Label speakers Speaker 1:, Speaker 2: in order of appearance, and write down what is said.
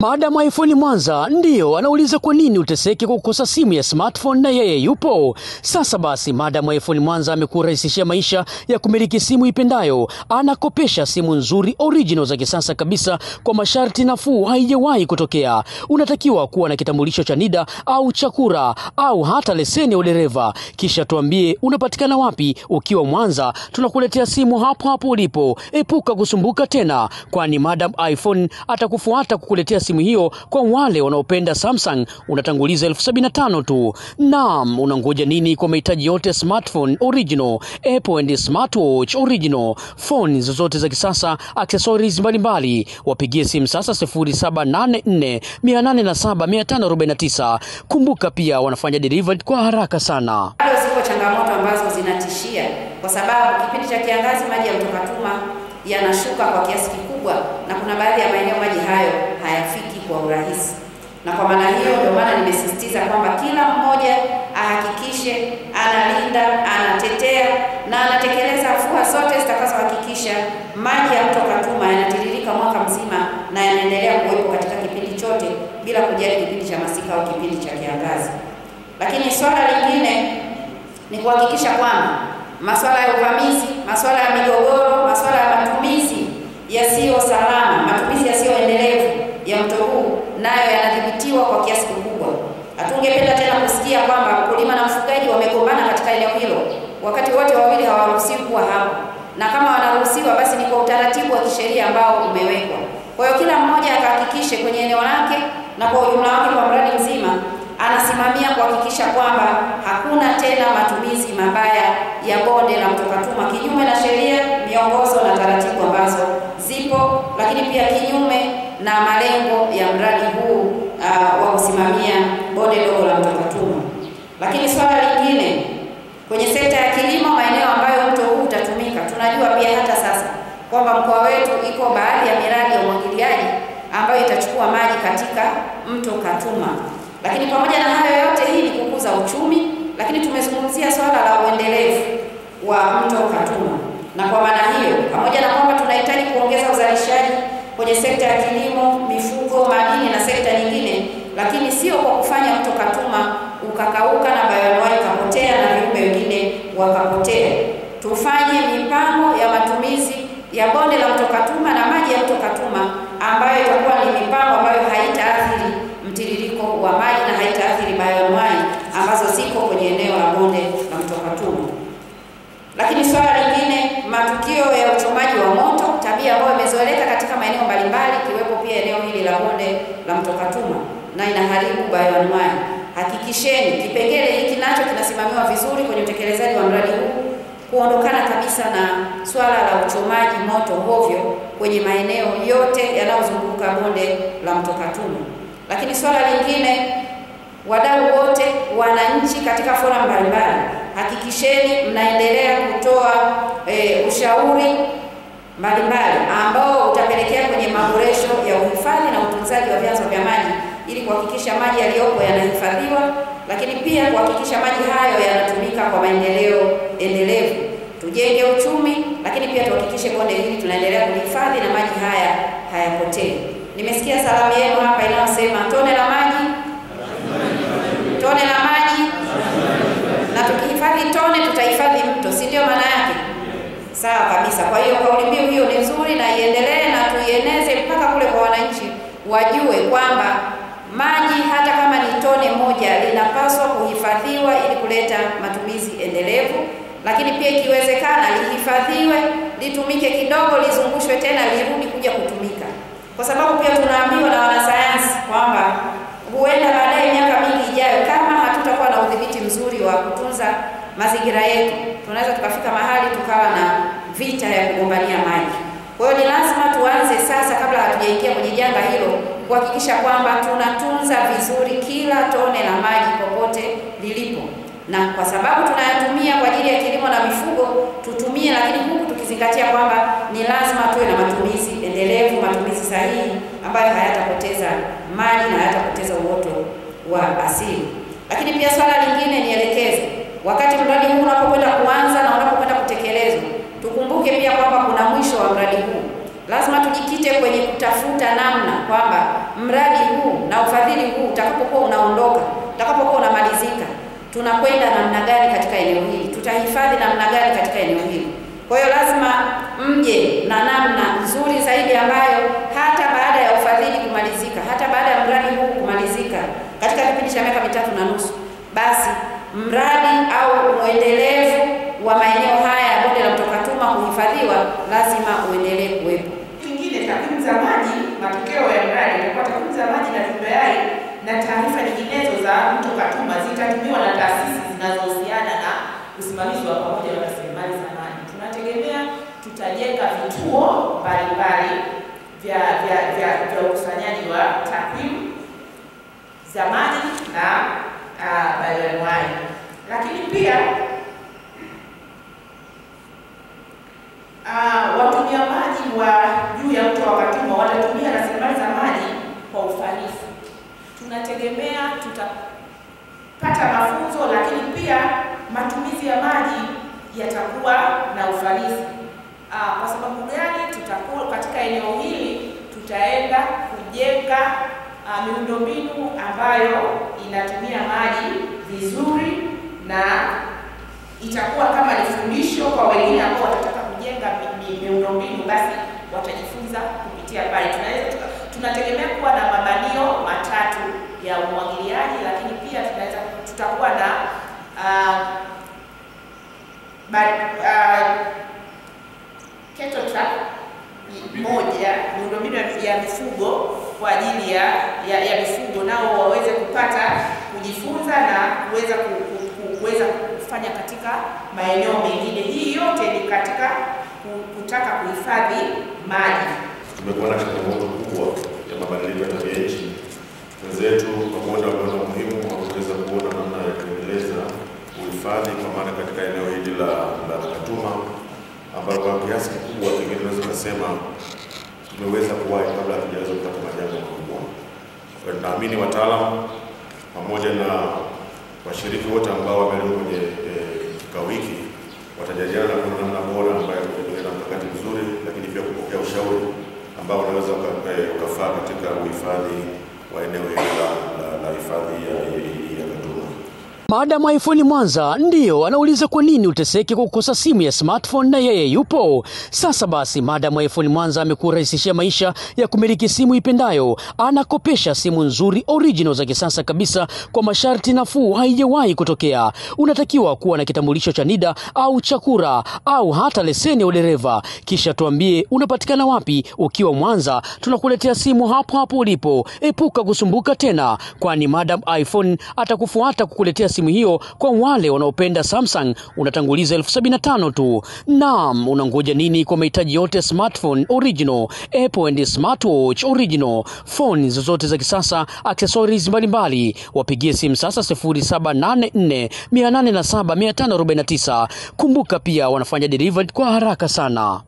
Speaker 1: Madam iPhone Mwanza ndio anauliza kwa nini uteseke kwa kukosa simu ya smartphone na yeye yupo. Sasa basi Madam iPhone Mwanza amekurahisishia maisha ya kumiliki simu ipendayo. Anakopesha simu nzuri original za kisasa kabisa kwa masharti nafuu haijawahi kutokea. Unatakiwa kuwa na kitambulisho cha NIDA au cha KURA au hata leseni ya udereva. Kisha tuambie unapatikana wapi. Ukiwa Mwanza tunakuletea simu hapo hapo ulipo. Epuka kusumbuka tena, kwani Madam iPhone atakufuata kukuletea simu hiyo. Kwa wale wanaopenda Samsung unatanguliza 75,000 tu. Naam, unangoja nini? Kwa mahitaji yote smartphone original, Apple and smartwatch original, phone zozote za kisasa, accessories mbalimbali, wapigie simu sasa 0784807549. Kumbuka pia wanafanya delivery kwa haraka sana.
Speaker 2: Bado zipo changamoto ambazo zinatishia kwa sababu kipindi cha kiangazi maji ya Mto Katuma yanashuka kwa kiasi kikubwa na kuna baadhi ya maeneo maji hayo hayafiki kwa urahisi. Na kwa maana hiyo ndio maana nimesisitiza kwamba kila mmoja ahakikishe analinda, anatetea na anatekeleza afua zote zitakazohakikisha maji ya Mto Katuma yanatiririka mwaka mzima na yanaendelea kuwepo katika kipindi chote bila kujali kipindi cha masika au kipindi cha kiangazi. Lakini swala lingine ni kuhakikisha kwamba masuala ya uvamizi, masuala ya migogoro, masuala ya matumizi yasiyo salama, matumizi yasiyoendelevu ya mto huu nayo yanadhibitiwa kwa kiasi kikubwa. Hatungependa tena kusikia kwamba mkulima na mfugaji wamegombana katika eneo hilo wakati wote wawili hawaruhusiwi kuwa hapo, na kama wanaruhusiwa basi ni kwa utaratibu wa kisheria ambao umewekwa. Kwa hiyo kila mmoja akahakikishe kwenye eneo lake na kwa ujumla wake kwa mradi mzima anasimamia kuhakikisha kwamba hakuna tena matumizi mabaya ya bonde la Mto Katuma kinyume na sheria, miongozo na taratibu ambazo zipo, lakini pia kinyume na malengo ya mradi huu wa kusimamia bonde dogo la Mto Katuma. Lakini swala lingine kwenye sekta ya kilimo, maeneo ambayo mto huu utatumika, tunajua pia hata sasa kwamba mkoa wetu iko baadhi ya miradi ya umwagiliaji ambayo itachukua maji katika Mto Katuma. Lakini pamoja na hayo yote, hii ni kukuza uchumi, lakini tumezungumzia swala la uendelevu wa Mto Katuma. Na kwa maana hiyo, pamoja na kwamba tunahitaji kuongeza uzalishaji kwenye sekta ya kilimo, mifugo, madini na sekta nyingine, lakini sio kwa kufanya Mto Katuma ukakauka na bayoanuai kapotea na viumbe wengine wakapotea. Tufanye mipango ya matumizi ya bonde la Mto Katuma na maji ya Mto Katuma ambayo itakuwa ni mipango ambayo haitaathiri mtiririko wa maji na haitaathiri bayoanuai ambazo ziko kwenye eneo la bonde la Mto Katuma. Lakini swala lingine, matukio ya uchomaji wa moto, tabia ambayo imezoeleka katika maeneo mbalimbali kiwepo pia eneo hili la bonde la Mto Katuma na inaharibu bayoanuai. Hakikisheni kipengele hiki nacho kinasimamiwa vizuri kwenye utekelezaji wa mradi huu, kuondokana kabisa na swala la uchomaji moto hovyo kwenye maeneo yote yanayozunguka bonde la Mto Katuma. Lakini swala lingine, wadau wote, wananchi katika forum mbalimbali, hakikisheni mnaendelea kutoa ushauri mbalimbali ambao utapelekea kwenye maboresho ya uhifadhi na utunzaji wa vyanzo vya maji ili kuhakikisha maji yaliyopo yanahifadhiwa, lakini pia kuhakikisha maji hayo yanatumika kwa maendeleo endelevu. Tujenge uchumi, lakini pia tuhakikishe bonde hili tunaendelea kulihifadhi na maji haya hayapotei. Nimesikia salamu yenu hapa inayosema tone la maji, tone la maji, na tukihifadhi tone tutahifadhi mto, si ndio maana yake? Sawa kabisa. Kwa hiyo kauli mbiu hiyo ni nzuri na iendelee na tuieneze mpaka kule kwa wananchi wajue kwamba maji hata kama ni tone moja linapaswa kuhifadhiwa ili kuleta matumizi endelevu, lakini pia ikiwezekana lihifadhiwe, litumike kidogo, lizungushwe tena lirudi kuja kutumika. Kwa sababu pia tunaambiwa na wanasayansi kwamba huenda baadaye miaka mingi ijayo kama hatutakuwa na udhibiti mzuri wa kutunza mazingira yetu, tunaweza tukafika mahali tukawa na vita ya kugombania maji. Kwa hiyo ni lazima tuanze sasa, kabla hatujaingia kwenye janga hilo, kuhakikisha kwamba tunatunza vizuri kila tone la maji popote lilipo. Na kwa sababu tunayatumia kwa ajili ya kilimo na mifugo, tutumie, lakini huku tukizingatia kwamba ni lazima tuwe na matumizi endelevu, matumizi sahihi ambayo hayatapoteza maji na hayatapoteza uoto wa asili. Lakini pia swala lingine nielekeze, wakati mradi huu unapokwenda kuanza na unapokwenda kutekelezwa, tukumbuke pia kwamba kuna mwisho wa mradi huu. Lazima tujikite kwenye kutafuta namna kwamba mradi huu na ufadhili huu utakapokuwa unaondoka, utakapokuwa unamalizika, tunakwenda namna gani katika eneo hili, tutahifadhi namna gani katika eneo hili. Kwa hiyo lazima mje na namna nzuri zaidi ambayo hata baada ya ufadhili kumalizika, hata baada ya mradi huu kumalizika katika kipindi cha miaka 3.5, basi mradi au uendelevu wa maeneo haya ya bonde la Mto Katuma kuhifadhiwa lazima uendelee kuwepo.
Speaker 3: Kingine, takwimu za maji, matokeo ya mradi itakuwa takwimu za maji na viumbe hai na taarifa nyinginezo za Mto Katuma zitatumiwa na taasisi zinazohusiana na usimamizi wa pamoja wa rasilimali za maji. Tunategemea tutajenga vituo mbalimbali vya ukusanyaji wa takwimu za maji na bayoanuai. Lakini pia watumia maji wa juu ya Mto Katuma watatumia rasilimali za maji kwa ufanisi. Tunategemea tutapata mafunzo, lakini pia matumizi ya maji yatakuwa na ufanisi. Kwa sababu gani? Tutakuwa katika eneo hili tutaenda kujenga miundombinu ambayo inatumia maji vizuri, na itakuwa kama ni fundisho kwa wengine ambao watataka kujenga miundombinu, basi watajifunza kupitia pale. Tunategemea kuwa na mabanio matatu ya umwagiliaji, lakini pia tutakuwa na cattle trap moja, miundombinu ya mifugo kwa ajili ya mifugo, nao waweze kupata kujifunza na kuweza kufanya katika maeneo mengine. Hii yote ni katika kutaka kuhifadhi maji.
Speaker 4: Tumekuwa na changamoto kubwa ya mabadiliko ya tabia nchi. Wenzetu pamoja wameona umuhimu wa kuweza kuona namna ya kuendeleza uhifadhi kwa maana katika eneo hili la Katuma, ambalo kwa kiasi kikubwa pengine tunaweza kusema tumeweza kuwahi kabla hatujaweza kupata majanga makubwa. Kwa naamini wataalamu pamoja na washiriki wote ambao wamelio kwenye kikao hiki watajadiliana kwa namna bora ambayo itakuwa na mkakati mzuri, lakini pia kupokea ushauri ambao unaweza ukafaa katika uhifadhi wa eneo hili la hifadhi ya Katuma.
Speaker 1: Madam iPhone Mwanza ndiyo anauliza kwa nini uteseke kwa kukosa simu ya smartphone na yeye yupo. Sasa basi, Madam iPhone Mwanza amekurahisishia maisha ya kumiliki simu ipendayo. Anakopesha simu nzuri original za kisasa kabisa kwa masharti nafuu, haijawahi kutokea. Unatakiwa kuwa na kitambulisho cha NIDA au cha kura au hata leseni ya udereva. Kisha tuambie unapatikana wapi. Ukiwa Mwanza, tunakuletea simu hapo hapo ulipo. Epuka kusumbuka tena, kwani Madam iPhone atakufuata kukuletea simu hiyo. Kwa wale wanaopenda Samsung unatanguliza 75,000 tu. Naam, unangoja nini? Kwa mahitaji yote smartphone original, Apple and smartwatch original, phone zozote za kisasa, accessories mbalimbali, wapigie simu sasa 0784 807 549. Kumbuka pia wanafanya delivery kwa haraka sana.